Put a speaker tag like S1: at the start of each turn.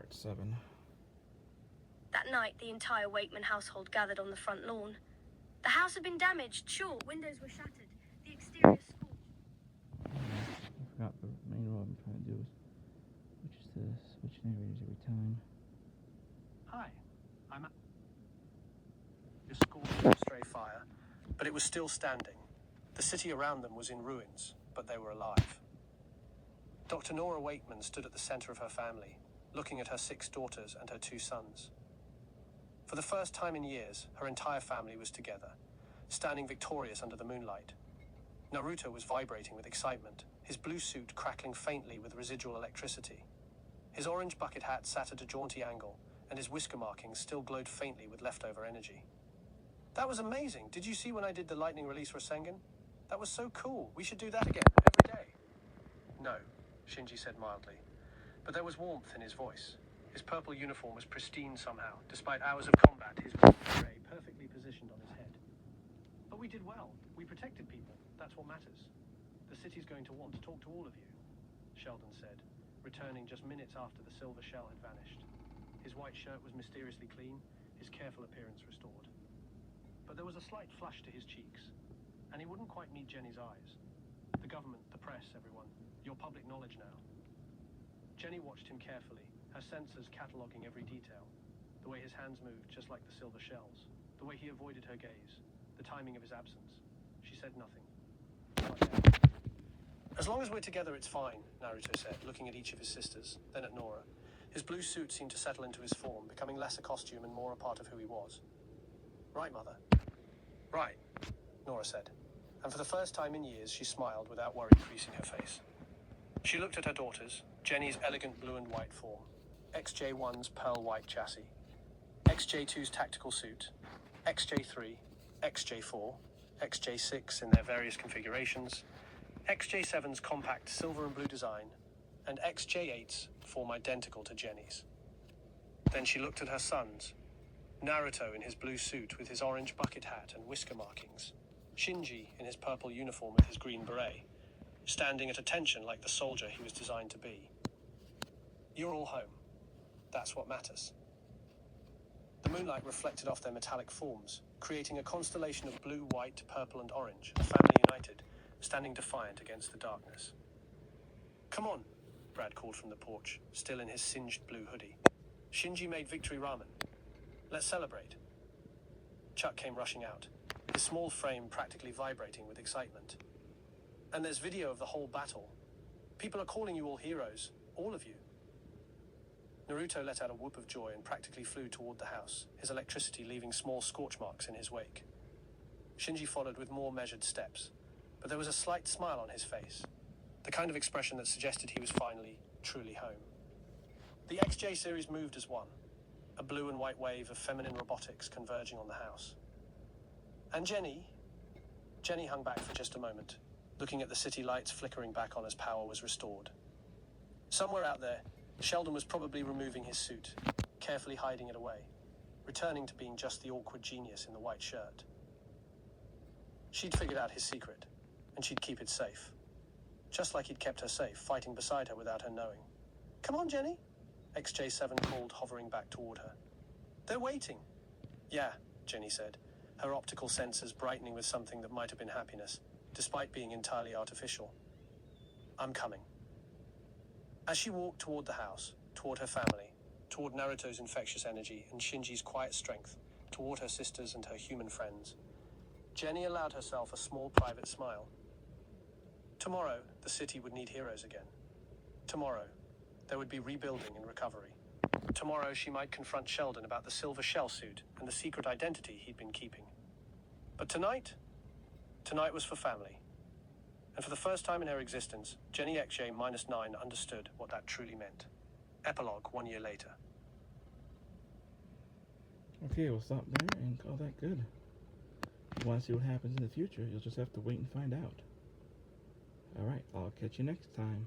S1: Part 7.
S2: That night, the entire Wakeman household gathered on the front lawn. The house had been damaged, sure, windows were shattered, the exterior scorched.
S1: I forgot the main role I'm trying to do is, which is to switch narrators every time.
S3: Hi, I'm just scorched in a stray fire, but it was still standing. The city around them was in ruins, but they were alive. Dr. Nora Wakeman stood at the center of her family, looking at her 6 daughters and her 2 sons. For the first time in years, her entire family was together, standing victorious under the moonlight. Naruto was vibrating with excitement, his blue suit crackling faintly with residual electricity. His orange bucket hat sat at a jaunty angle, and his whisker markings still glowed faintly with leftover energy. That was amazing. Did you see when I did the lightning release Rasengan? That was so cool. We should do that again, every day. No, Shinji said mildly, but there was warmth in his voice. His purple uniform was pristine somehow, despite hours of combat, his green beret perfectly positioned on his head. But we did well. We protected people. That's what matters. The city's going to want to talk to all of you, Sheldon said, returning just minutes after the silver shell had vanished. His white shirt was mysteriously clean, his careful appearance restored. But there was a slight flush to his cheeks, and he wouldn't quite meet Jenny's eyes. The government, the press, everyone. You're public knowledge now. Jenny watched him carefully, her sensors cataloguing every detail. The way his hands moved, just like the silver shells. The way he avoided her gaze. The timing of his absence. She said nothing. As long as we're together, it's fine, Naruto said, looking at each of his sisters, then at Nora. His blue suit seemed to settle into his form, becoming less a costume and more a part of who he was. Right, Mother. Right, Nora said. And for the first time in years, she smiled without worry creasing her face. She looked at her daughters, Jenny's elegant blue and white form, XJ1's pearl white chassis, XJ2's tactical suit, XJ3, XJ4, XJ6 in their various configurations, XJ7's compact silver and blue design, and XJ8's form identical to Jenny's. Then she looked at her sons, Naruto in his blue suit with his orange bucket hat and whisker markings, Shinji in his purple uniform with his green beret, standing at attention like the soldier he was designed to be. You're all home. That's what matters. The moonlight reflected off their metallic forms, creating a constellation of blue, white, purple, and orange, a family united, standing defiant against the darkness. Come on, Brad called from the porch, still in his singed blue hoodie. Shinji made victory ramen. Let's celebrate. Chuck came rushing out, his small frame practically vibrating with excitement. And there's video of the whole battle. People are calling you all heroes, all of you. Naruto let out a whoop of joy and practically flew toward the house, his electricity leaving small scorch marks in his wake. Shinji followed with more measured steps, but there was a slight smile on his face, the kind of expression that suggested he was finally, truly home. The XJ series moved as one, a blue and white wave of feminine robotics converging on the house. And Jenny hung back for just a moment, looking at the city lights flickering back on as power was restored. Somewhere out there, Sheldon was probably removing his suit, carefully hiding it away, returning to being just the awkward genius in the white shirt. She'd figured out his secret, and she'd keep it safe. Just like he'd kept her safe, fighting beside her without her knowing. Come on, Jenny, XJ7 called, hovering back toward her. They're waiting. Yeah, Jenny said, her optical sensors brightening with something that might have been happiness, despite being entirely artificial. I'm coming. As she walked toward the house, toward her family, toward Naruto's infectious energy and Shinji's quiet strength, toward her sisters and her human friends, Jenny allowed herself a small private smile. Tomorrow, the city would need heroes again. Tomorrow, there would be rebuilding and recovery. Tomorrow, she might confront Sheldon about the silver shell suit and the secret identity he'd been keeping. But tonight was for family. And for the first time in her existence, Jenny XJ-9 understood what that truly meant. Epilogue 1 year later.
S1: Okay, we'll stop there and call that good. If you want to see what happens in the future, you'll just have to wait and find out. Alright, I'll catch you next time.